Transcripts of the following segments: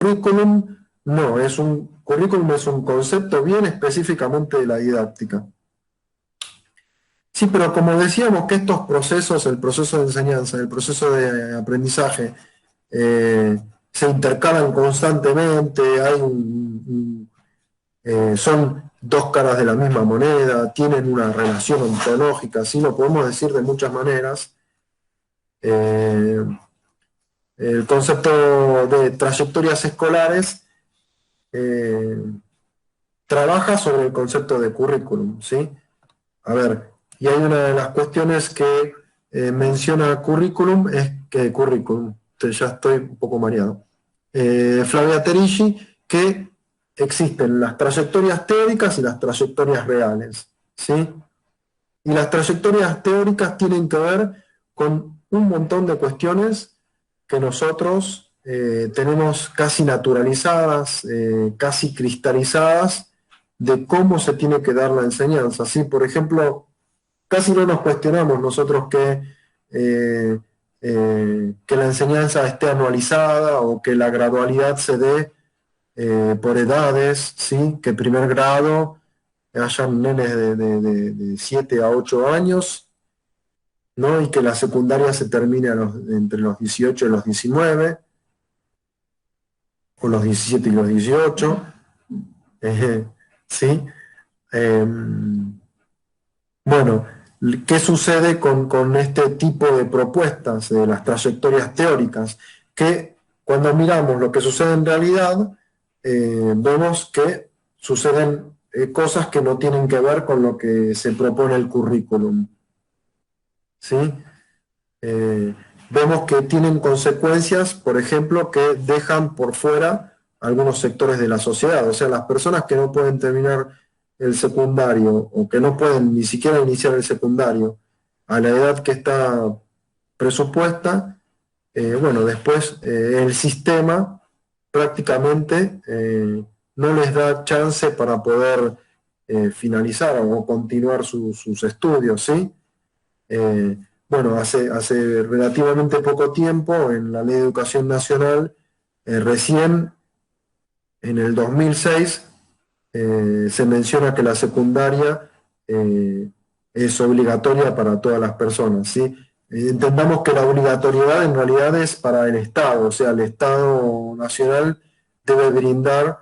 currículum no, currículum es un concepto bien específicamente de la didáctica. Sí, pero como decíamos que estos procesos, el proceso de enseñanza, el proceso de aprendizaje, eh, se intercalan constantemente, son dos caras de la misma moneda, tienen una relación ontológica, así lo podemos decir de muchas maneras. Eh, el concepto de trayectorias escolares eh, trabaja sobre el concepto de currículum, ¿sí? A ver, y hay una de las cuestiones que menciona currículum, es que currículum, ya estoy un poco mareado. Flavia Terici, que existen las trayectorias teóricas y las trayectorias reales, ¿sí? Y las trayectorias teóricas tienen que ver con un montón de cuestiones que nosotros tenemos casi naturalizadas, casi cristalizadas, de cómo se tiene que dar la enseñanza. ¿Sí? Por ejemplo, casi no nos cuestionamos nosotros eh, que la enseñanza esté anualizada o que la gradualidad se dé por edades, ¿sí? Que primer grado hayan nenes de 7 a 8 años, ¿no? Y que la secundaria se termine entre los 18 y los 19, o los 17 y los 18, eh, ¿sí? Eh, bueno, ¿qué sucede con este tipo de propuestas de las trayectorias teóricas? Que cuando miramos lo que sucede en realidad, vemos que suceden cosas que no tienen que ver con lo que se propone el currículum, ¿sí? Eh, vemos que tienen consecuencias, por ejemplo, que dejan por fuera algunos sectores de la sociedad. O sea, las personas que no pueden terminar el secundario o que no pueden ni siquiera iniciar el secundario a la edad que está presupuesta, bueno, después el sistema prácticamente no les da chance para poder finalizar o continuar sus estudios, ¿sí? Eh, bueno, hace relativamente poco tiempo, en la Ley de Educación Nacional, recién en el 2006, se menciona que la secundaria eh, es obligatoria para todas las personas, ¿sí? Entendamos que la obligatoriedad en realidad es para el Estado, o sea, el Estado Nacional debe brindar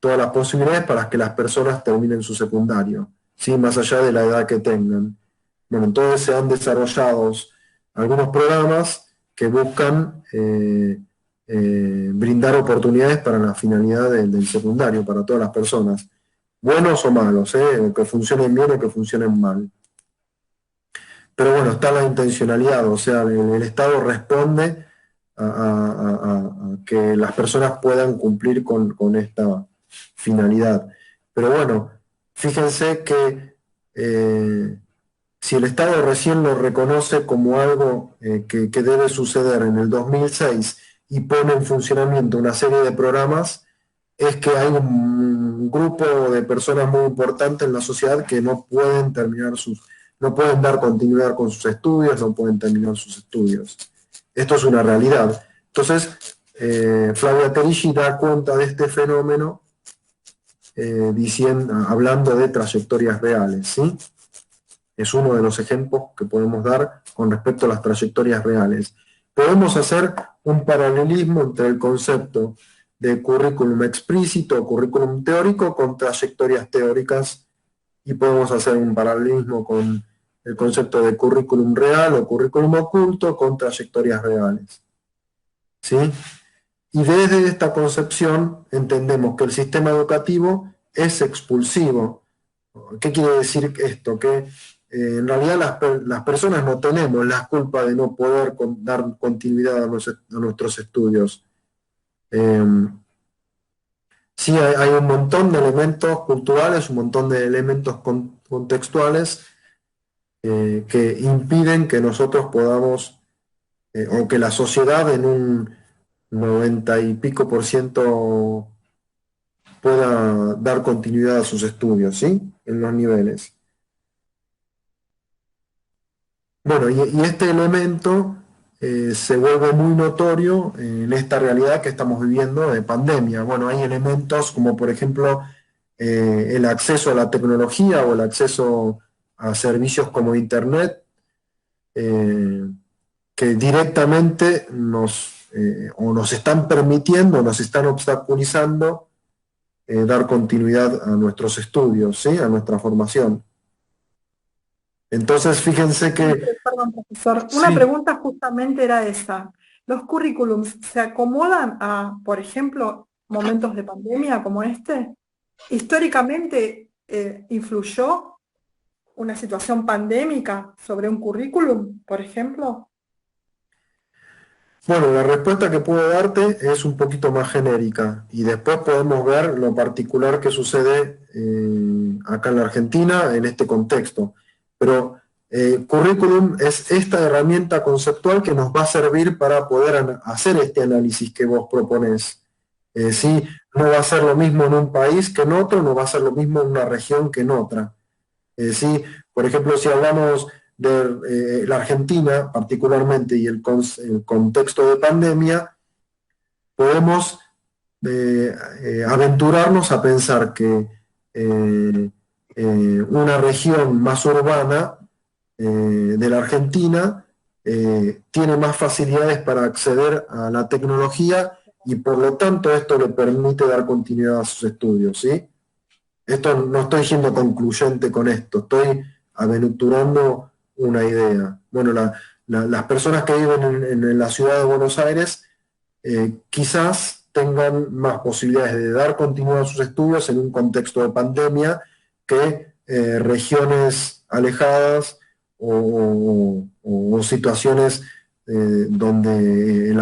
todas las posibilidades para que las personas terminen su secundario, ¿sí? Más allá de la edad que tengan. Bueno, entonces se han desarrollado algunos programas que buscan brindar oportunidades para la finalidad del secundario, para todas las personas, buenos o malos, o que funcionen bien o que funcionen mal. Pero bueno, está la intencionalidad, o sea, el Estado responde a que las personas puedan cumplir con esta finalidad. Pero bueno, fíjense que si el Estado recién lo reconoce como algo que debe suceder en el 2006 y pone en funcionamiento una serie de programas, es que hay un grupo de personas muy importante en la sociedad que no pueden dar continuidad con sus estudios, no pueden terminar sus estudios. Esto es una realidad. Entonces, Flavia Terici da cuenta de este fenómeno hablando de trayectorias reales, ¿sí? Es uno de los ejemplos que podemos dar con respecto a las trayectorias reales. Podemos hacer un paralelismo entre el concepto de currículum explícito o currículum teórico con trayectorias teóricas, y podemos hacer un paralelismo con el concepto de currículum real o currículum oculto con trayectorias reales, ¿sí? Y desde esta concepción entendemos que el sistema educativo es expulsivo. ¿Qué quiere decir esto? Que en realidad las personas no tenemos la culpa de no poder dar continuidad a nuestros estudios. Eh, sí, hay un montón de elementos culturales, un montón de elementos contextuales que impiden que nosotros podamos, o que la sociedad en un 90 y pico por ciento pueda dar continuidad a sus estudios, ¿sí? En los niveles. Bueno, y este elemento se vuelve muy notorio en esta realidad que estamos viviendo de pandemia. Bueno, hay elementos como por ejemplo el acceso a la tecnología o el acceso a servicios como Internet, eh, que directamente o nos están permitiendo, nos están obstaculizando dar continuidad a nuestros estudios, ¿sí? A nuestra formación. Entonces, fíjense que Perdón, profesor, una sí. pregunta justamente era esa. ¿Los currículums se acomodan a, por ejemplo, momentos de pandemia como este? ¿Históricamente influyó una situación pandémica sobre un currículum, por ejemplo? Bueno, la respuesta que puedo darte es un poquito más genérica y después podemos ver lo particular que sucede acá en la Argentina en este contexto. Pero currículum es esta herramienta conceptual que nos va a servir para poder hacer este análisis que vos proponés. Sí, no va a ser lo mismo en un país que en otro, no va a ser lo mismo en una región que en otra. Sí, por ejemplo, si hablamos de la Argentina particularmente y el contexto de pandemia, podemos aventurarnos a pensar que eh, una región más urbana de la Argentina tiene más facilidades para acceder a la tecnología y por lo tanto esto le permite dar continuidad a sus estudios, ¿sí? Esto no estoy siendo concluyente con esto, estoy aventurando una idea. Bueno, las personas que viven en la ciudad de Buenos Aires quizás tengan más posibilidades de dar continuidad a sus estudios en un contexto de pandemia que regiones alejadas o situaciones donde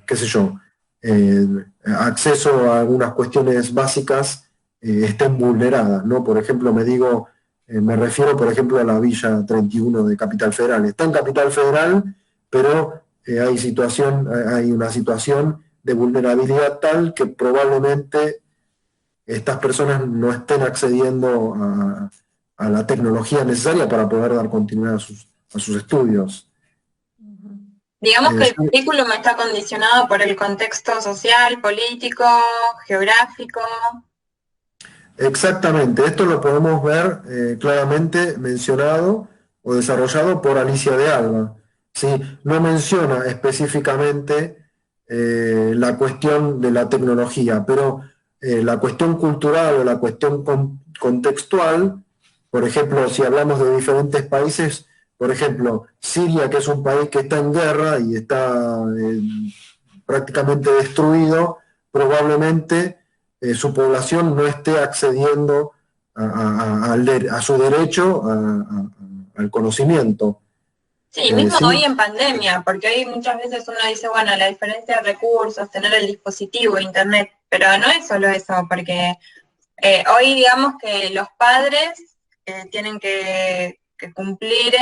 qué sé yo, eh, acceso a algunas cuestiones básicas estén vulneradas, ¿no? Por ejemplo, me refiero, por ejemplo, a la Villa 31 de Capital Federal. Está en Capital Federal, pero hay una situación de vulnerabilidad tal que probablemente estas personas no estén accediendo a la tecnología necesaria para poder dar continuidad a sus estudios. Digamos que el Sí, currículum está condicionado por el contexto social, político, geográfico. exactamente, esto lo podemos ver claramente mencionado o desarrollado por Alicia de Alba. ¿Sí? No menciona específicamente la cuestión de la tecnología, pero la cuestión cultural o la cuestión contextual, por ejemplo, si hablamos de diferentes países, por ejemplo, Siria, que es un país que está en guerra y está prácticamente destruido, probablemente su población no esté accediendo a su derecho al conocimiento. Sí, mismo Sí, hoy en pandemia, porque hoy muchas veces uno dice, bueno, la diferencia de recursos, tener el dispositivo, internet, pero no es solo eso, porque hoy digamos que los padres tienen que cumplir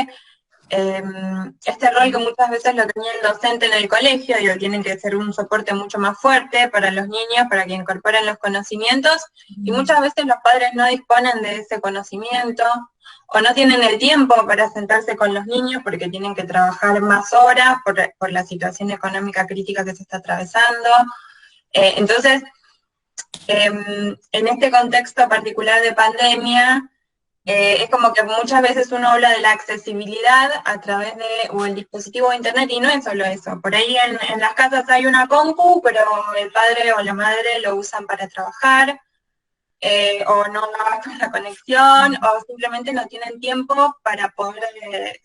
este rol que muchas veces lo tenía el docente en el colegio, digo, tienen que ser un soporte mucho más fuerte para los niños, para que incorporen los conocimientos, y muchas veces los padres no disponen de ese conocimiento, o no tienen el tiempo para sentarse con los niños porque tienen que trabajar más horas por la situación económica crítica que se está atravesando. Entonces, en este contexto particular de pandemia, es como que muchas veces uno habla de la accesibilidad a través de o el dispositivo de internet y no es solo eso. Por ahí en las casas hay una compu, pero el padre o la madre lo usan para trabajar, o no gastan la conexión, o simplemente no tienen tiempo para poder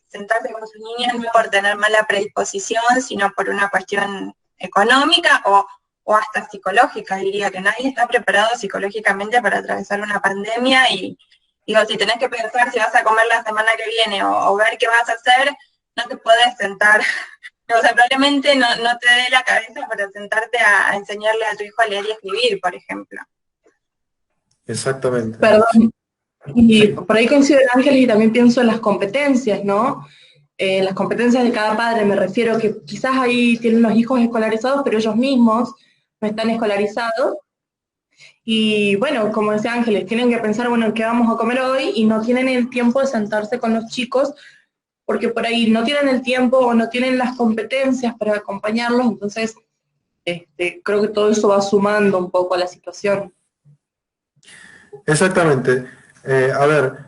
sentarse con sus niños, no por tener mala predisposición, sino por una cuestión económica o hasta psicológica. Diría que nadie está preparado psicológicamente para atravesar una pandemia y digo, si tenés que pensar si vas a comer la semana que viene o ver qué vas a hacer, no te puedes sentar. O sea, probablemente no te dé la cabeza para sentarte a enseñarle a tu hijo a leer y escribir, por ejemplo. exactamente. Sí, Perdón, y sí. por ahí coincido en Ángeles y también pienso en las competencias, ¿no? Las competencias de cada padre, me refiero que quizás ahí tienen los hijos escolarizados, pero ellos mismos no están escolarizados. Y bueno, como decía Ángeles, tienen que pensar, bueno, ¿qué vamos a comer hoy? Y no tienen el tiempo de sentarse con los chicos porque por ahí no tienen el tiempo o no tienen las competencias para acompañarlos, entonces creo que todo eso va sumando un poco a la situación. Exactamente. A ver,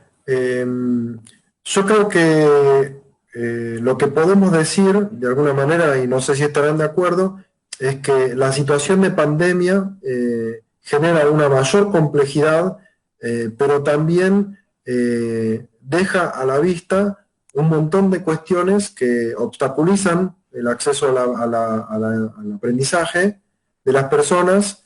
yo creo que lo que podemos decir, de alguna manera, y no sé si estarán de acuerdo, es que la situación de pandemia genera una mayor complejidad, pero también deja a la vista un montón de cuestiones que obstaculizan el acceso al aprendizaje de las personas,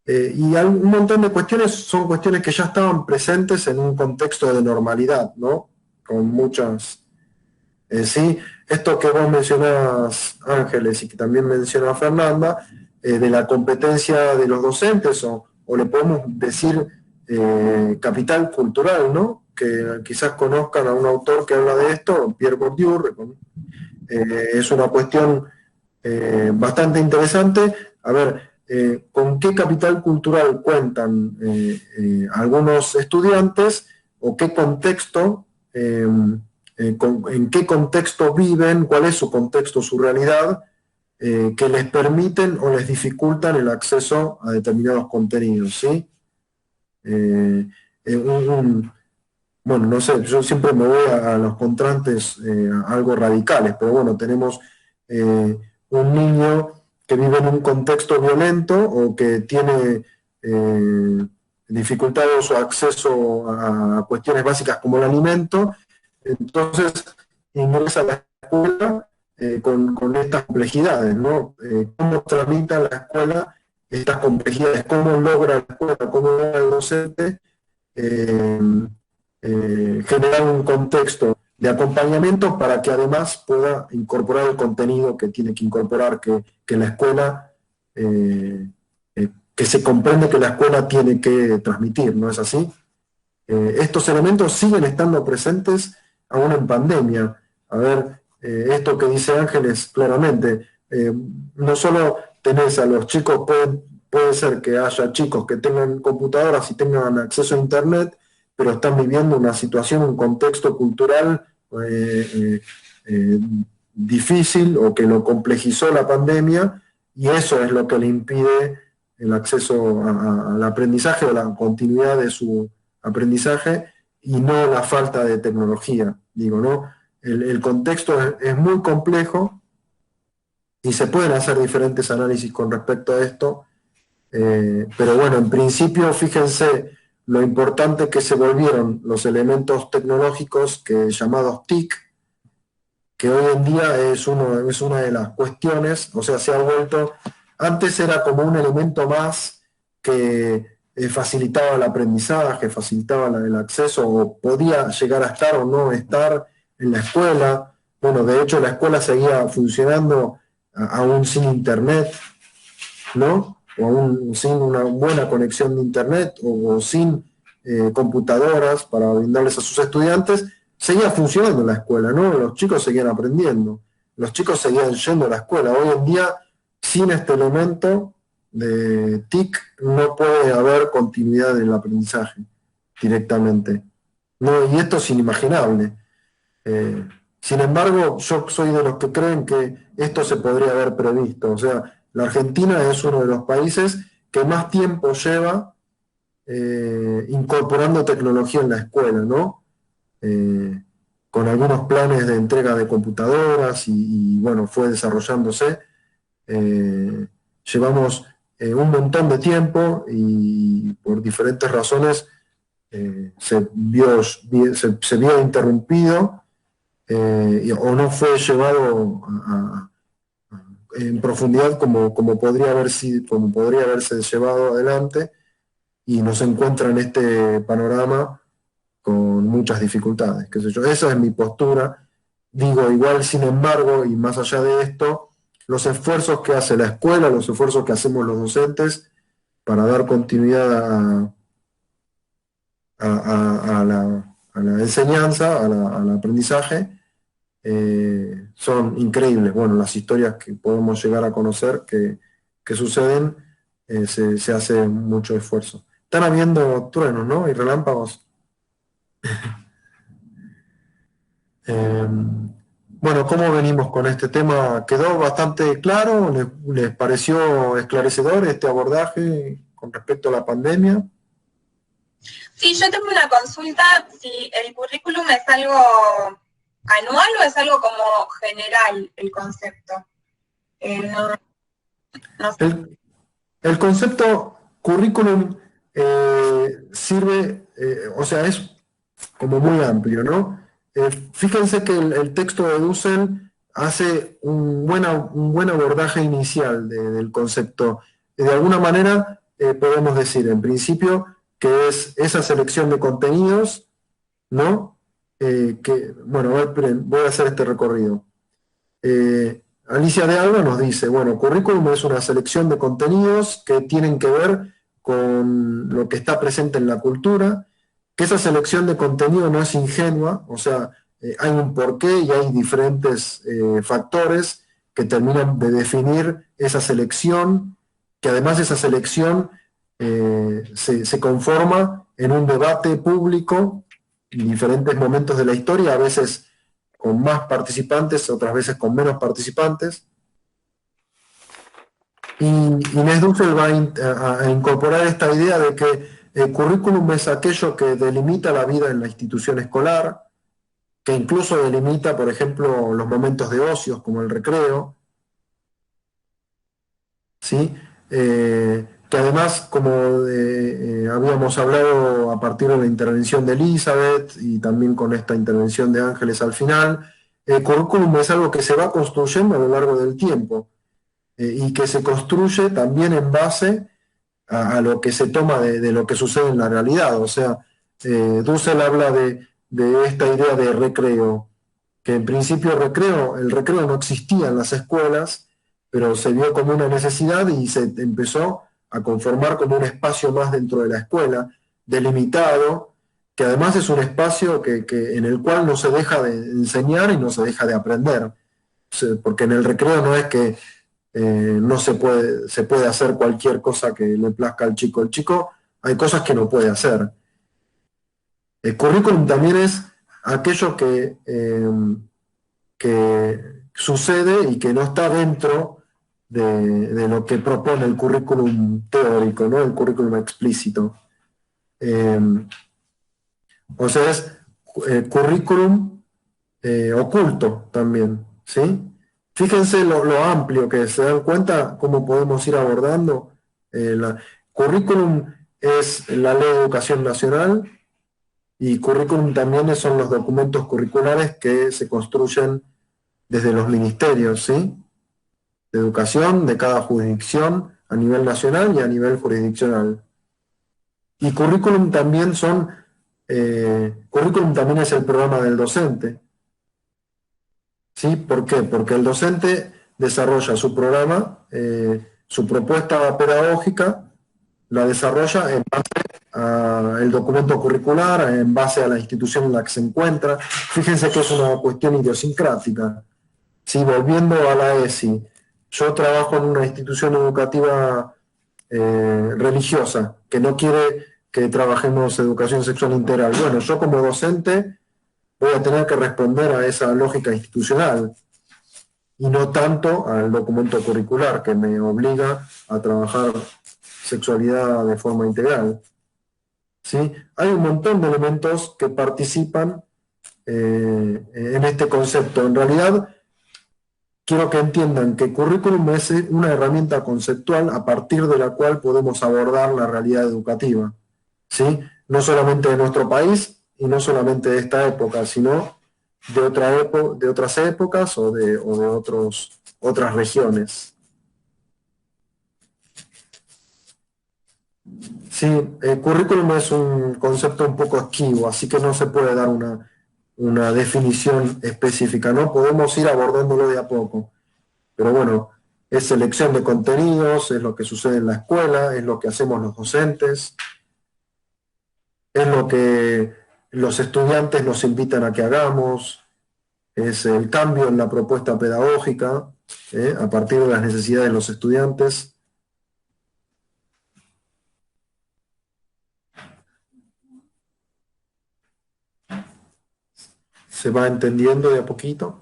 y un montón de cuestiones son cuestiones que ya estaban presentes en un contexto de normalidad, ¿no? Con muchas... sí, esto que vos mencionabas, Ángeles, y que también menciona Fernanda, de la competencia de los docentes, o le podemos decir capital cultural, ¿no? Que quizás conozcan a un autor que habla de esto, Pierre Bourdieu. Es una cuestión bastante interesante. A ver, ¿con qué capital cultural cuentan algunos estudiantes, o qué contexto, en qué contexto viven, cuál es su contexto, su realidad, que les permiten o les dificultan el acceso a determinados contenidos, ¿sí? Bueno, no sé, yo siempre me voy a los contrastes algo radicales, pero bueno, tenemos un niño que vive en un contexto violento, o que tiene dificultado su acceso a cuestiones básicas como el alimento, entonces ingresa a la escuela con estas complejidades, ¿no? ¿Cómo tramita la escuela estas complejidades? ¿Cómo logra la escuela, cómo logra el docente eh, generar un contexto de acompañamiento para que además pueda incorporar el contenido que tiene que incorporar, que la escuela, que se comprende que la escuela tiene que transmitir, ¿no es así? Estos elementos siguen estando presentes aún en pandemia. A ver, esto que dice Ángeles claramente, no solo tenés a los chicos, puede ser que haya chicos que tengan computadoras y tengan acceso a Internet, pero están viviendo una situación, un contexto cultural difícil, o que lo complejizó la pandemia, y eso es lo que le impide el acceso al aprendizaje o la continuidad de su aprendizaje, y no la falta de tecnología, digo, ¿no? El contexto es muy complejo, y se pueden hacer diferentes análisis con respecto a esto, pero bueno, en principio, fíjense lo importante que se volvieron los elementos tecnológicos llamados TIC, que hoy en día es una de las cuestiones, o sea, se ha vuelto, antes era como un elemento más que facilitaba el aprendizaje, facilitaba el acceso, o podía llegar a estar o no estar en la escuela. Bueno, de hecho la escuela seguía funcionando aún sin internet, ¿no? O aún sin una buena conexión de internet, o sin computadoras para brindarles a sus estudiantes. Seguía funcionando la escuela, ¿no? Los chicos seguían aprendiendo, los chicos seguían yendo a la escuela. Hoy en día, sin este elemento de TIC, no puede haber continuidad en el aprendizaje directamente, ¿no? Y esto es inimaginable. Sin embargo, yo soy de los que creen que esto se podría haber previsto. O sea, la Argentina es uno de los países que más tiempo lleva incorporando tecnología en la escuela, ¿no? Con algunos planes de entrega de computadoras, y bueno, fue desarrollándose. Llevamos un montón de tiempo, y por diferentes razones se vio interrumpido, o no fue llevado en profundidad como podría haberse llevado adelante, y nos encuentra en este panorama con muchas dificultades, qué sé yo. Esa es mi postura. Digo, igual, sin embargo, y más allá de esto, los esfuerzos que hace la escuela, los esfuerzos que hacemos los docentes para dar continuidad a la enseñanza, al aprendizaje, son increíbles. Bueno, las historias que podemos llegar a conocer que suceden, se hace mucho esfuerzo. Están habiendo truenos, ¿no? Y relámpagos. Bueno, ¿cómo venimos con este tema? ¿Quedó bastante claro? ¿Les pareció esclarecedor este abordaje con respecto a la pandemia? Sí, yo tengo una consulta, si el currículum es algo anual o es algo como general el concepto. No, no sé. El concepto currículum sirve, o sea, es como muy amplio, ¿no? Fíjense que el texto de Dussel hace un buen abordaje inicial del concepto. De alguna manera, podemos decir, en principio, que es esa selección de contenidos, ¿no? Bueno, voy a hacer este recorrido. Alicia de Alba nos dice, bueno, currículum es una selección de contenidos que tienen que ver con lo que está presente en la cultura, que esa selección de contenido no es ingenua, o sea, hay un porqué y hay diferentes factores que terminan de definir esa selección, que además esa selección se conforma en un debate público en diferentes momentos de la historia, a veces con más participantes, otras veces con menos participantes. Y Inés Dussel va a incorporar esta idea de que el currículum es aquello que delimita la vida en la institución escolar, que incluso delimita, por ejemplo, los momentos de ocios, como el recreo, ¿sí? Que además, como habíamos hablado a partir de la intervención de Elizabeth y también con esta intervención de Ángeles al final, el currículum es algo que se va construyendo a lo largo del tiempo y que se construye también en base a lo que se toma de lo que sucede en la realidad. O sea, Dussel habla de esta idea de recreo, que en principio el recreo no existía en las escuelas, pero se vio como una necesidad y se empezó a conformar como un espacio más dentro de la escuela, delimitado, que además es un espacio en el cual no se deja de enseñar y no se deja de aprender. Porque en el recreo no es que no se puede hacer cualquier cosa que le plazca al chico. El chico hay cosas que no puede hacer. El currículum también es aquello que sucede y que no está dentro de lo que propone el currículum teórico, ¿no? El currículum explícito. Eh, o sea, es currículum oculto también, ¿sí? Fíjense lo amplio que es, ¿se dan cuenta cómo podemos ir abordando? Currículum es la Ley de Educación Nacional y currículum también son los documentos curriculares que se construyen desde los ministerios, ¿sí? De educación de cada jurisdicción a nivel nacional y a nivel jurisdiccional. Y currículum también es el programa del docente. ¿Sí? ¿Por qué? Porque el docente desarrolla su programa, su propuesta pedagógica, la desarrolla en base al documento curricular, en base a la institución en la que se encuentra. Fíjense que es una cuestión idiosincrática. Sí, volviendo a la ESI, yo trabajo en una institución educativa religiosa que no quiere que trabajemos educación sexual integral. Bueno, yo como docente voy a tener que responder a esa lógica institucional y no tanto al documento curricular que me obliga a trabajar sexualidad de forma integral. ¿Sí? Hay un montón de elementos que participan en este concepto. En realidad, quiero que entiendan que currículum es una herramienta conceptual a partir de la cual podemos abordar la realidad educativa. ¿Sí? No solamente de nuestro país y no solamente de esta época, sino de otras épocas o de otras regiones. Sí, el currículum es un concepto un poco esquivo, así que no se puede dar una definición específica, ¿no? Podemos ir abordándolo de a poco, pero bueno, es selección de contenidos, es lo que sucede en la escuela, es lo que hacemos los docentes, es lo que los estudiantes nos invitan a que hagamos, es el cambio en la propuesta pedagógica, a partir de las necesidades de los estudiantes. ¿Se va entendiendo de a poquito?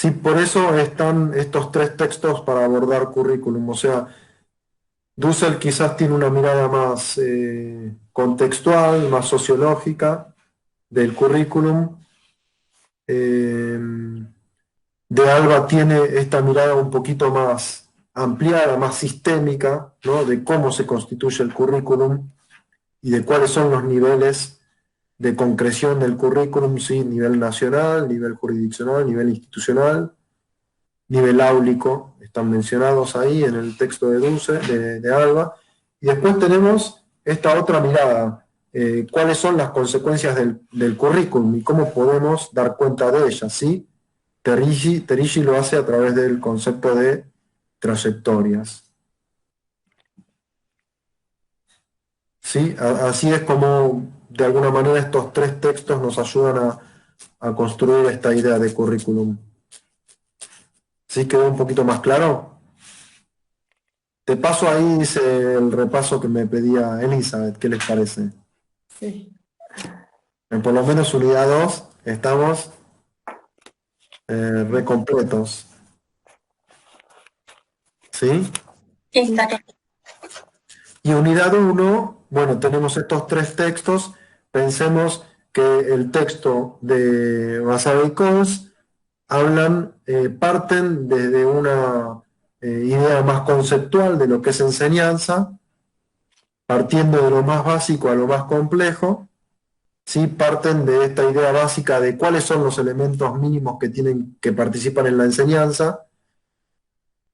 Sí, por eso están estos 3 textos para abordar currículum. O sea, Dussel quizás tiene una mirada más contextual, más sociológica del currículum. De Alba tiene esta mirada un poquito más ampliada, más sistémica, ¿no? De cómo se constituye el currículum y de cuáles son los niveles de concreción del currículum, ¿sí? Nivel nacional, nivel jurisdiccional, nivel institucional, nivel áulico, están mencionados ahí en el texto de de Alba. Y después tenemos esta otra mirada, cuáles son las consecuencias del currículum y cómo podemos dar cuenta de ellas, ¿sí? Terigi lo hace a través del concepto de trayectorias. ¿Sí? Así es como, de alguna manera, estos 3 textos nos ayudan a construir esta idea de currículum. ¿Sí quedó un poquito más claro? Te paso ahí el repaso que me pedía Elizabeth, ¿qué les parece? Sí. Por lo menos unidad 2 estamos recompletos. ¿Sí? Sí, está. Y unidad 1, bueno, tenemos estos 3 textos. Pensemos que el texto de Basabe y Coles parten desde una idea más conceptual de lo que es enseñanza, partiendo de lo más básico a lo más complejo, ¿sí? Parten de esta idea básica de cuáles son los elementos mínimos que participan en la enseñanza,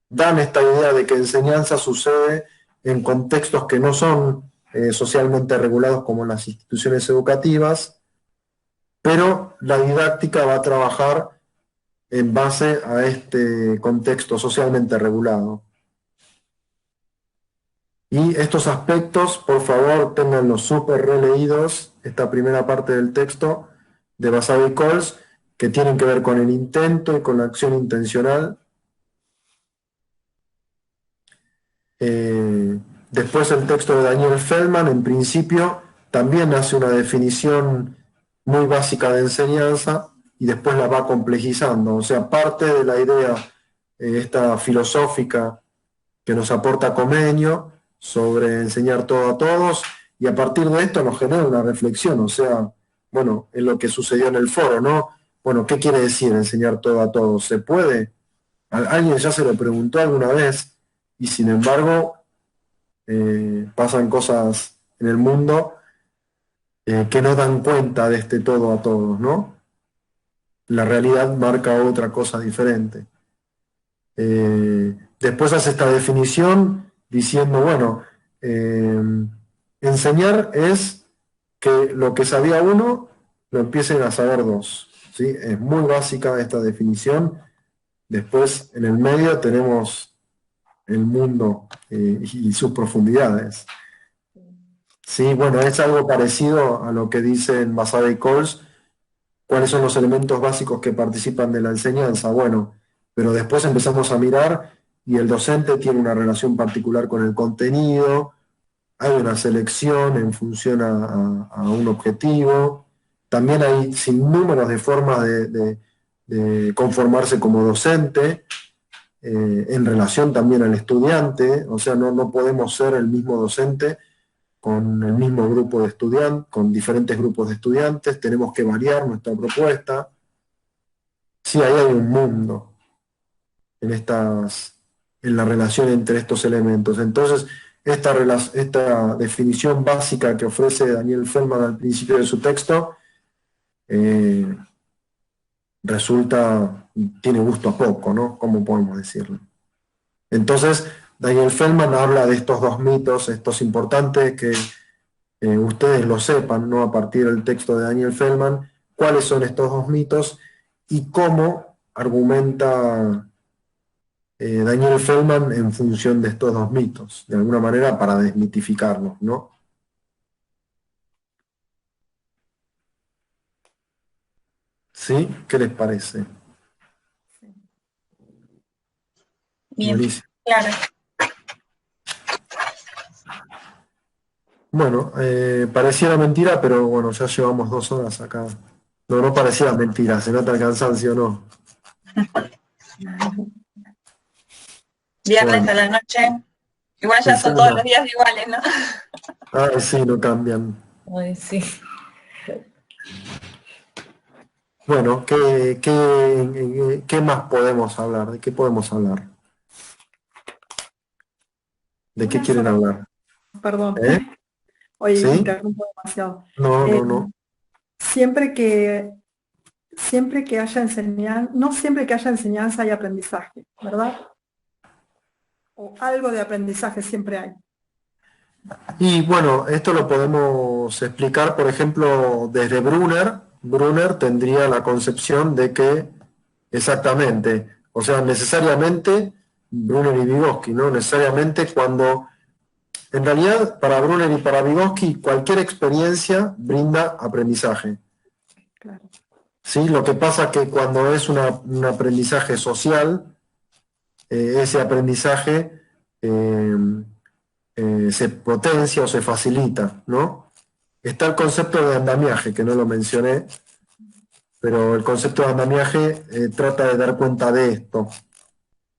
dan esta idea de que enseñanza sucede en contextos que no son socialmente regulados como las instituciones educativas, pero la didáctica va a trabajar en base a este contexto socialmente regulado. Y estos aspectos, por favor, ténganlos súper releídos, esta primera parte del texto de Basabe y Coles, que tienen que ver con el intento y con la acción intencional. Después el texto de Daniel Feldman, en principio, también hace una definición muy básica de enseñanza y después la va complejizando. O sea, parte de la idea esta filosófica que nos aporta Comenio sobre enseñar todo a todos, y a partir de esto nos genera una reflexión, o sea, bueno, en lo que sucedió en el foro, ¿no? Bueno, ¿qué quiere decir enseñar todo a todos? ¿Se puede? Alguien ya se lo preguntó alguna vez, y sin embargo pasan cosas en el mundo que no dan cuenta de este todo a todos, ¿no? La realidad marca otra cosa diferente. Después hace esta definición diciendo, bueno, enseñar es que lo que sabía uno lo empiecen a saber 2, ¿sí? Es muy básica esta definición. Después, en el medio tenemos el mundo y sus profundidades. Sí, bueno, es algo parecido a lo que dicen Basabe y Coles. ¿Cuáles son los elementos básicos que participan de la enseñanza? Bueno, pero después empezamos a mirar y el docente tiene una relación particular con el contenido, hay una selección en función a un objetivo, también hay sinnúmeros de formas de conformarse como docente, en relación también al estudiante, o sea, no podemos ser el mismo docente con el mismo grupo de estudiantes, con diferentes grupos de estudiantes, tenemos que variar nuestra propuesta. Sí, ahí hay un mundo en la relación entre estos elementos. Entonces, esta definición básica que ofrece Daniel Feldman al principio de su texto tiene gusto a poco, ¿no? ¿Cómo podemos decirlo? Entonces, Daniel Feldman habla de estos 2 mitos, estos importantes que ustedes lo sepan, ¿no? A partir del texto de Daniel Feldman, cuáles son estos 2 mitos y cómo argumenta Daniel Feldman en función de estos 2 mitos, de alguna manera para desmitificarlos, ¿no? ¿Sí? ¿Qué les parece? Bien, Mauricio. claro. Bueno, pareciera mentira, pero bueno, ya llevamos 2 horas acá. No pareciera mentira, se nota el cansancio, ¿no? Viernes Bueno, a la noche. Igual ya son todos pensemos, los días iguales, ¿no? ah, sí, no cambian. Ay, sí. Bueno, ¿qué más podemos hablar? ¿De qué podemos hablar? ¿De qué Una quieren sola, hablar? perdón, ¿Eh? hoy ¿Sí? interrumpo demasiado. No, Eh, no, no. siempre que, siempre que haya enseñanza, no siempre que haya enseñanza hay aprendizaje, ¿verdad? O algo de aprendizaje siempre hay. Y bueno, esto lo podemos explicar, por ejemplo, desde Brunner. Brunner tendría la concepción de que, exactamente, o sea, necesariamente, Brunner y Vygotsky, ¿no? Necesariamente cuando, en realidad, para Brunner y para Vygotsky, cualquier experiencia brinda aprendizaje. Claro. ¿Sí? Lo que pasa que cuando es un aprendizaje social, ese aprendizaje eh, se potencia o se facilita, ¿no? Está el concepto de andamiaje, que no lo mencioné, pero el concepto de andamiaje trata de dar cuenta de esto.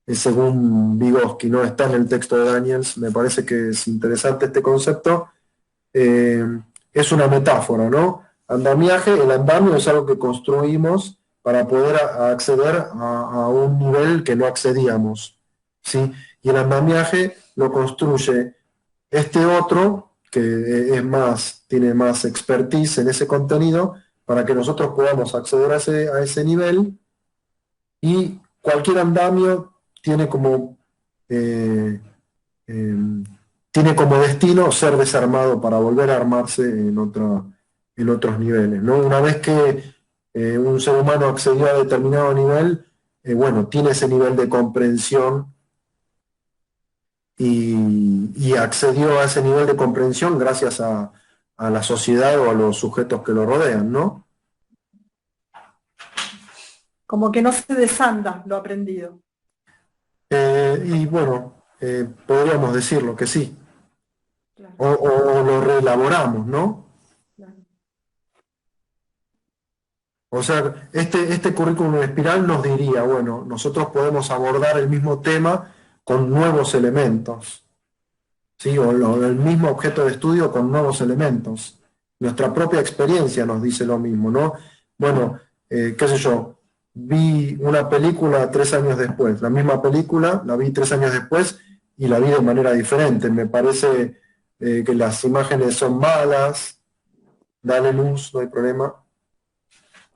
Según Vygotsky, no está en el texto de Daniels, me parece que es interesante este concepto. Eh, es una metáfora, ¿no? Andamiaje, el andamio es algo que construimos para poder acceder a un nivel que no accedíamos, ¿sí? Y el andamiaje lo construye este otro, que es más, tiene más expertise en ese contenido, para que nosotros podamos acceder a ese nivel, y cualquier andamio tiene como, eh, eh, tiene como destino ser desarmado para volver a armarse en otros niveles, ¿no? Una vez que un ser humano accedió a determinado nivel, bueno, tiene ese nivel de comprensión y accedió a ese nivel de comprensión gracias a la sociedad o a los sujetos que lo rodean, ¿no? Como que no se desanda lo aprendido. Y bueno, podríamos decirlo que sí, Claro, o lo reelaboramos, ¿no? claro. O sea, este currículum en espiral nos diría, bueno, nosotros podemos abordar el mismo tema con nuevos elementos, ¿sí? El mismo objeto de estudio con nuevos elementos. Nuestra propia experiencia nos dice lo mismo, ¿no? Bueno, qué sé yo, vi una película 3 años después, la misma película la vi 3 años después y la vi de manera diferente. Me parece que las imágenes son malas, dale luz, no hay problema,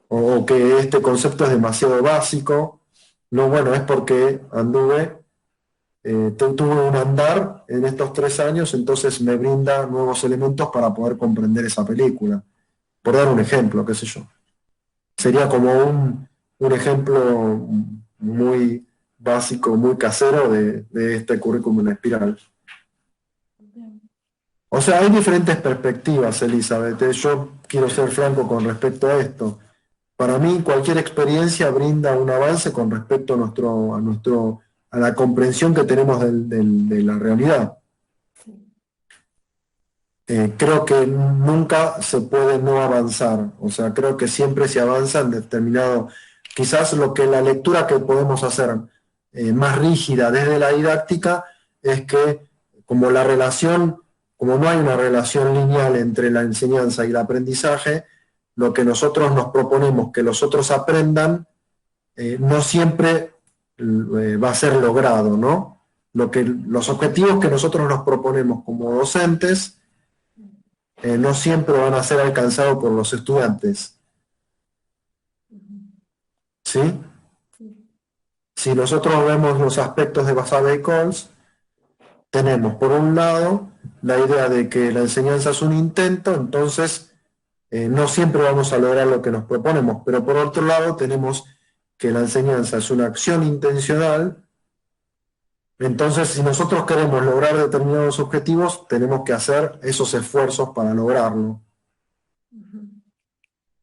o que este concepto es demasiado básico. No, bueno, es porque tuve un andar en estos 3 años, entonces me brinda nuevos elementos para poder comprender esa película. Por dar un ejemplo, qué sé yo. Sería como un ejemplo muy básico, muy casero de este currículum en espiral. Bien. O sea, hay diferentes perspectivas, Elizabeth. Yo quiero ser franco con respecto a esto. Para mí, cualquier experiencia brinda un avance con respecto a la comprensión que tenemos de la realidad. Sí. Creo que nunca se puede no avanzar, o sea, creo que siempre se avanza en determinado, quizás la lectura que podemos hacer más rígida desde la didáctica es que como la relación, como no hay una relación lineal entre la enseñanza y el aprendizaje, lo que nosotros nos proponemos que los otros aprendan no siempre va a ser logrado, ¿no? Los objetivos que nosotros nos proponemos como docentes no siempre van a ser alcanzados por los estudiantes, ¿sí? Si nosotros vemos los aspectos de Basabe-Coles, tenemos por un lado la idea de que la enseñanza es un intento, entonces no siempre vamos a lograr lo que nos proponemos, pero por otro lado tenemos que la enseñanza es una acción intencional. Entonces, si nosotros queremos lograr determinados objetivos, tenemos que hacer esos esfuerzos para lograrlo.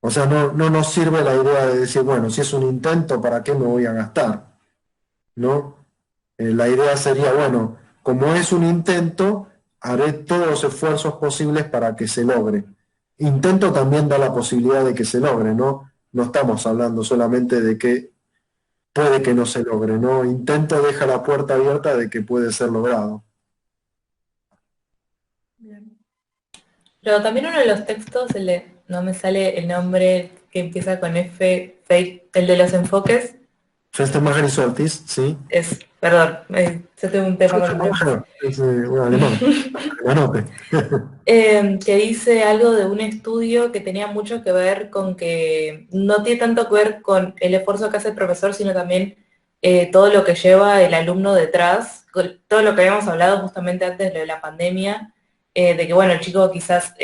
O sea, no nos sirve la idea de decir, bueno, si es un intento, ¿para qué me voy a gastar? ¿No? La idea sería, bueno, como es un intento, haré todos los esfuerzos posibles para que se logre. Intento también da la posibilidad de que se logre, ¿no? No estamos hablando solamente de que puede que no se logre, ¿no? Intento deja la puerta abierta de que puede ser logrado. Bien. Pero también uno de los textos, no me sale el nombre que empieza con F, el de los enfoques, Festemacher y Soltis, ¿sí? perdón, yo tengo un tema con el Festemacher es un alemán, alemanote. que dice algo de un estudio que tenía mucho que ver con que no tiene tanto que ver con el esfuerzo que hace el profesor, sino también todo lo que lleva el alumno detrás, con todo lo que habíamos hablado justamente antes de la pandemia, de que bueno, el chico quizás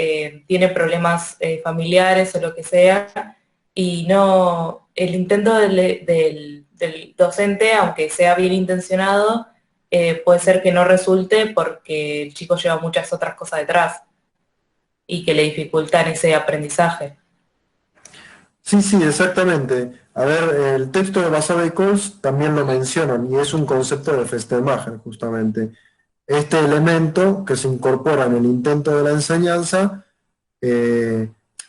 tiene problemas familiares o lo que sea, y no, el intento del docente, aunque sea bien intencionado, puede ser que no resulte porque el chico lleva muchas otras cosas detrás y que le dificultan ese aprendizaje. Sí, sí, exactamente. A ver, el texto de Basabe y Coles también lo mencionan y es un concepto de Festemacher, justamente. Este elemento que se incorpora en el intento de la enseñanza,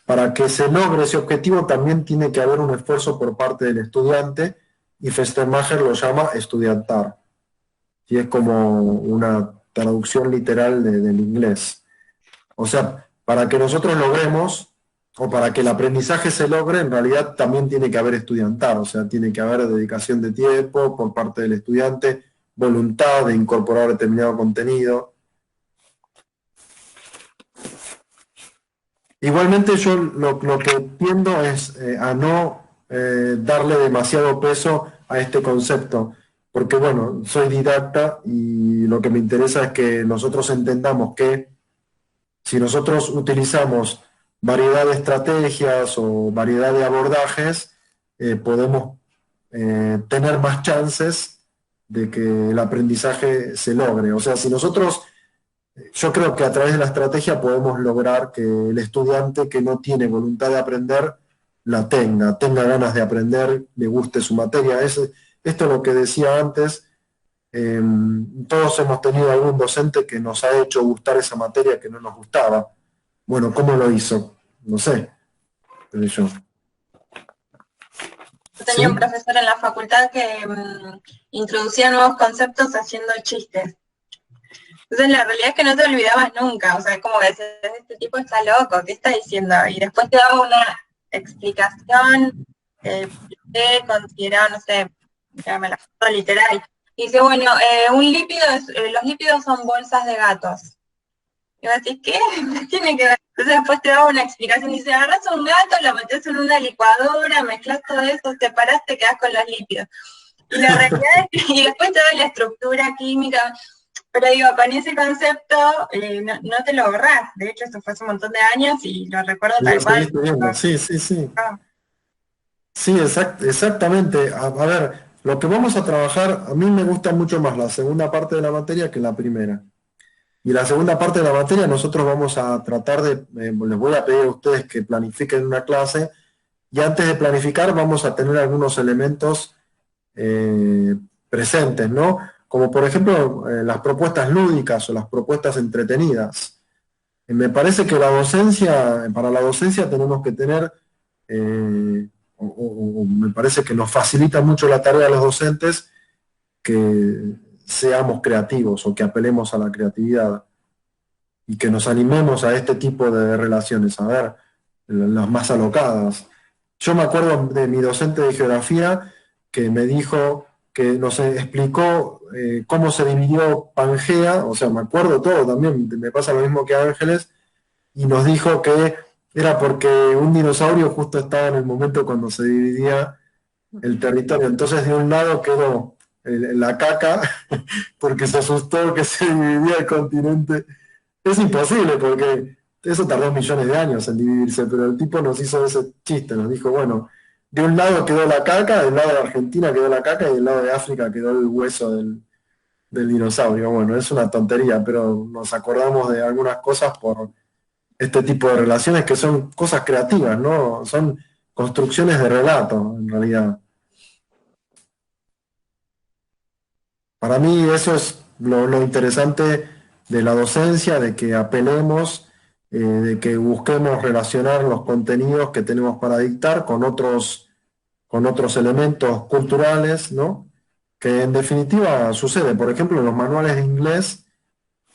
para que se logre ese objetivo también tiene que haber un esfuerzo por parte del estudiante y Festemacher lo llama estudiantar. Y es como una traducción literal del inglés. O sea, para que nosotros logremos, o para que el aprendizaje se logre, en realidad también tiene que haber estudiantar, o sea, tiene que haber dedicación de tiempo por parte del estudiante, voluntad de incorporar determinado contenido. Igualmente yo lo que tiendo es a no darle demasiado peso a este concepto, porque bueno, soy didacta y lo que me interesa es que nosotros entendamos que si nosotros utilizamos variedad de estrategias o variedad de abordajes, podemos tener más chances de que el aprendizaje se logre. O sea, si nosotros, yo creo que a través de la estrategia podemos lograr que el estudiante que no tiene voluntad de aprender, la tenga ganas de aprender, le guste su materia. Esto es lo que decía antes. Todos hemos tenido algún docente que nos ha hecho gustar esa materia que no nos gustaba. Bueno, ¿cómo lo hizo? No sé, pero yo. Yo tenía un ¿Sí? profesor en la facultad que introducía nuevos conceptos haciendo chistes. Entonces la realidad es que no te olvidabas nunca, o sea, es como que decías, este tipo está loco, ¿qué está diciendo? Y después te daba una explicación considerado, no sé, ya me la acuerdo literal. Y dice, bueno, los lípidos son bolsas de gatos. Y vos decís, ¿qué? ¿Qué tiene que ver? Entonces después te daba una explicación y dice, agarras un gato, lo metes en una licuadora, mezclas todo eso, separás, te quedás con los lípidos. Y la realidad es que, y después te da la estructura química, pero digo, con ese concepto no te lo borrás. De hecho, esto fue hace un montón de años y lo recuerdo Lo tal cual. seguiste viendo. Sí, sí, sí. Ah, Sí, exactamente. A ver, lo que vamos a trabajar, a mí me gusta mucho más la segunda parte de la materia que la primera. Y la segunda parte de la materia nosotros vamos a tratar les voy a pedir a ustedes que planifiquen una clase y antes de planificar vamos a tener algunos elementos presentes, ¿no? Como por ejemplo las propuestas lúdicas o las propuestas entretenidas. Me parece que para la docencia tenemos que tener, o me parece que nos facilita mucho la tarea a los docentes que seamos creativos o que apelemos a la creatividad y que nos animemos a este tipo de relaciones, a ver, las más alocadas. Yo me acuerdo de mi docente de geografía que me dijo que nos explicó cómo se dividió Pangea, o sea, me acuerdo todo también, me pasa lo mismo que a Ángeles, y nos dijo que era porque un dinosaurio justo estaba en el momento cuando se dividía el territorio. Entonces de un lado quedó la caca, porque se asustó que se dividía el continente. Es imposible porque eso tardó millones de años en dividirse, pero el tipo nos hizo ese chiste, nos dijo, bueno, de un lado quedó la caca, del lado de Argentina quedó la caca y del lado de África quedó el hueso del dinosaurio. Bueno, es una tontería, pero nos acordamos de algunas cosas por este tipo de relaciones que son cosas creativas, ¿no? Son construcciones de relato, en realidad. Para mí eso es lo interesante de la docencia, de que apelemos, de que busquemos relacionar los contenidos que tenemos para dictar con otros con otros elementos culturales, ¿no? Que en definitiva sucede. Por ejemplo, en los manuales de inglés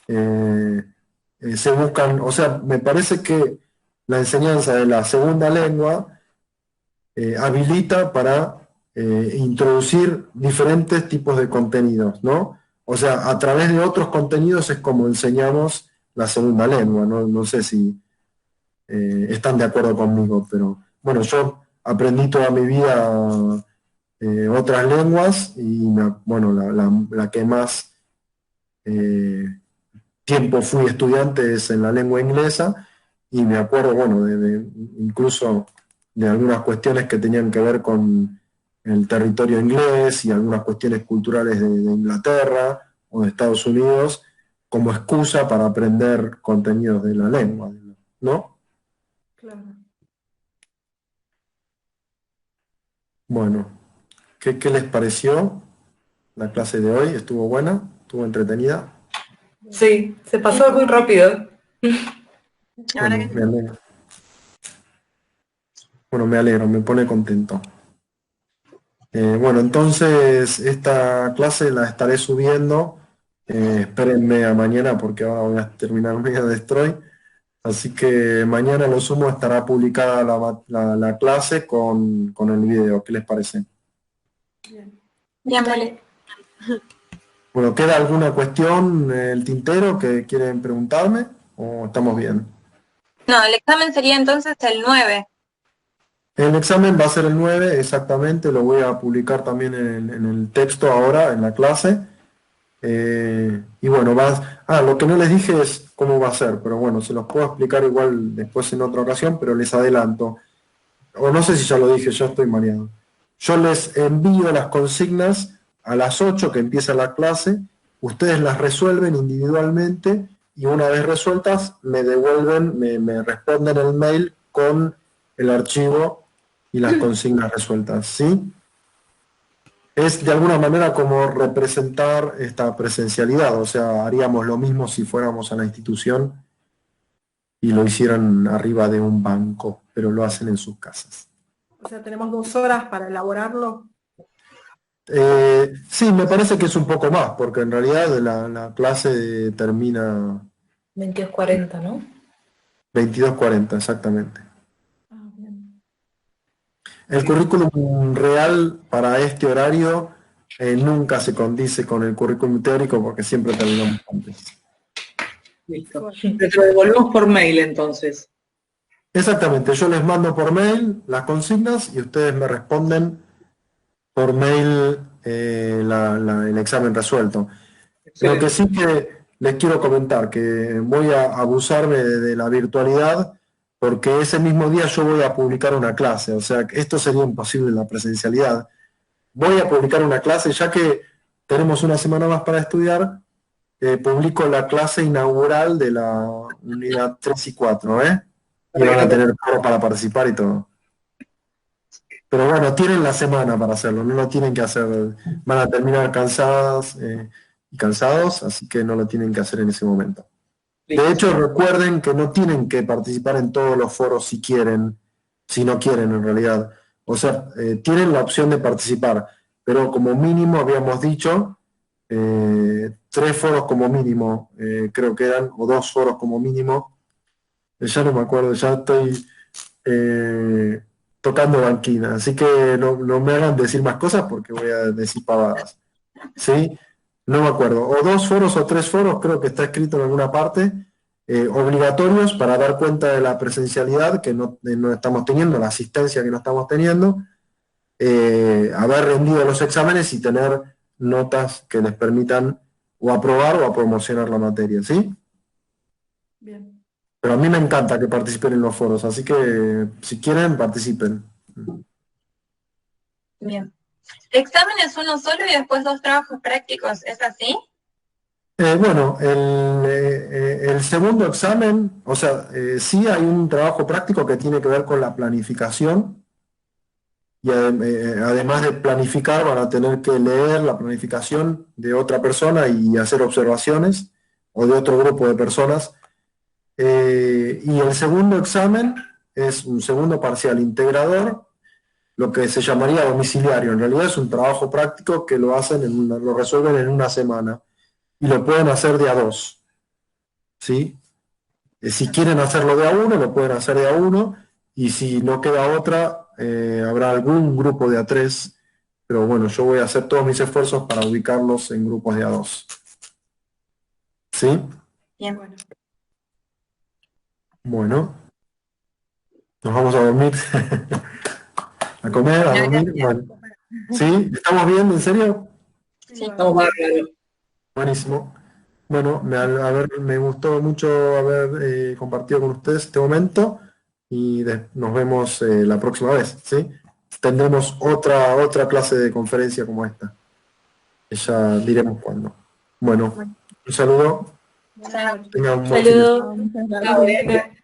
se buscan, o sea, me parece que la enseñanza de la segunda lengua habilita para introducir diferentes tipos de contenidos, ¿no? O sea, a través de otros contenidos es como enseñamos la segunda lengua, ¿no? No sé si están de acuerdo conmigo, pero bueno, yo aprendí toda mi vida otras lenguas y bueno, la que más tiempo fui estudiante es en la lengua inglesa y me acuerdo, bueno, incluso de algunas cuestiones que tenían que ver con el territorio inglés y algunas cuestiones culturales de Inglaterra o de Estados Unidos como excusa para aprender contenidos de la lengua, ¿no? Claro. Bueno, ¿qué les pareció la clase de hoy? ¿Estuvo buena? ¿Estuvo entretenida? Sí, se pasó muy rápido. Ahora Bueno, que me alegro. Bueno, me alegro, me pone contento. Bueno, entonces esta clase la estaré subiendo. Espérenme a mañana porque ahora voy a terminar Mega Destroy. Así que mañana lo sumo estará publicada la clase con el video. ¿Qué les parece? Bien. bien, vale. Bueno, ¿queda alguna cuestión en el tintero que quieren preguntarme? ¿O estamos bien? No, el examen sería entonces el 9. El examen va a ser el 9, exactamente. Lo voy a publicar también en el texto ahora, en la clase. Y bueno, lo que no les dije es cómo va a ser, pero bueno, se los puedo explicar igual después en otra ocasión, pero les adelanto. O no sé si ya lo dije, ya estoy mareado. Yo les envío las consignas a las 8 que empieza la clase, ustedes las resuelven individualmente y una vez resueltas me devuelven, me responden el mail con el archivo y las consignas resueltas, ¿sí? Es de alguna manera como representar esta presencialidad, o sea, haríamos lo mismo si fuéramos a la institución y lo hicieran arriba de un banco, pero lo hacen en sus casas. O sea, tenemos 2 horas para elaborarlo. Sí, me parece que es un poco más, porque en realidad la clase termina 22:40, ¿no? 22:40, exactamente. Ah, bien. El currículum real para este horario nunca se condice con el currículum teórico porque siempre terminamos antes. Listo. Te lo devolvemos por mail entonces. Exactamente, yo les mando por mail las consignas y ustedes me responden por mail el examen resuelto. Lo que sí que les quiero comentar, que voy a abusarme de la virtualidad porque ese mismo día yo voy a publicar una clase, o sea, esto sería imposible en la presencialidad. Voy a publicar una clase, ya que tenemos una semana más para estudiar, publico la clase inaugural de la unidad 3 y 4, ¿eh? Y van a tener foro para participar y todo. Pero bueno, tienen la semana para hacerlo, no lo tienen que hacer, van a terminar cansadas y cansados, así que no lo tienen que hacer en ese momento. De hecho, recuerden que no tienen que participar en todos los foros si quieren, si no quieren en realidad. O sea, tienen la opción de participar, pero como mínimo habíamos dicho, 3 foros como mínimo, creo que eran, o 2 foros como mínimo. Ya no me acuerdo, ya estoy tocando banquina, así que no me hagan decir más cosas porque voy a decir pavadas. ¿Sí? No me acuerdo, o 2 foros o 3 foros, creo que está escrito en alguna parte, obligatorios para dar cuenta de la presencialidad que no estamos teniendo, la asistencia que no estamos teniendo, haber rendido los exámenes y tener notas que les permitan o aprobar o a promocionar la materia, ¿sí? Bien. Pero a mí me encanta que participen en los foros, así que si quieren, participen. Bien. El examen es uno solo y después 2 trabajos prácticos, ¿es así? Bueno, el segundo examen, o sea, sí hay un trabajo práctico que tiene que ver con la planificación y además de planificar van a tener que leer la planificación de otra persona y hacer observaciones o de otro grupo de personas. Y el segundo examen es un segundo parcial integrador lo que se llamaría domiciliario. En realidad es un trabajo práctico que lo lo resuelven en una semana y lo pueden hacer de a dos, ¿sí? Si quieren hacerlo de a uno, lo pueden hacer de a uno, y si no queda otra, habrá algún grupo de a tres, pero bueno, yo voy a hacer todos mis esfuerzos para ubicarlos en grupos de a dos. ¿Sí? Bien. Bueno, nos vamos a dormir. A comer, a dormir. Bueno. ¿Sí? ¿Estamos bien? ¿En serio? Sí. Estamos bárbaros. Buenísimo. Bueno, me gustó mucho haber compartido con ustedes este momento y nos vemos la próxima vez, ¿sí? Tendremos otra clase de conferencia como esta. Ya diremos cuándo. Bueno, un saludo. Chao. Tengan un buen fin de semana. Saludos. Muchas Chao, gracias. Gracias.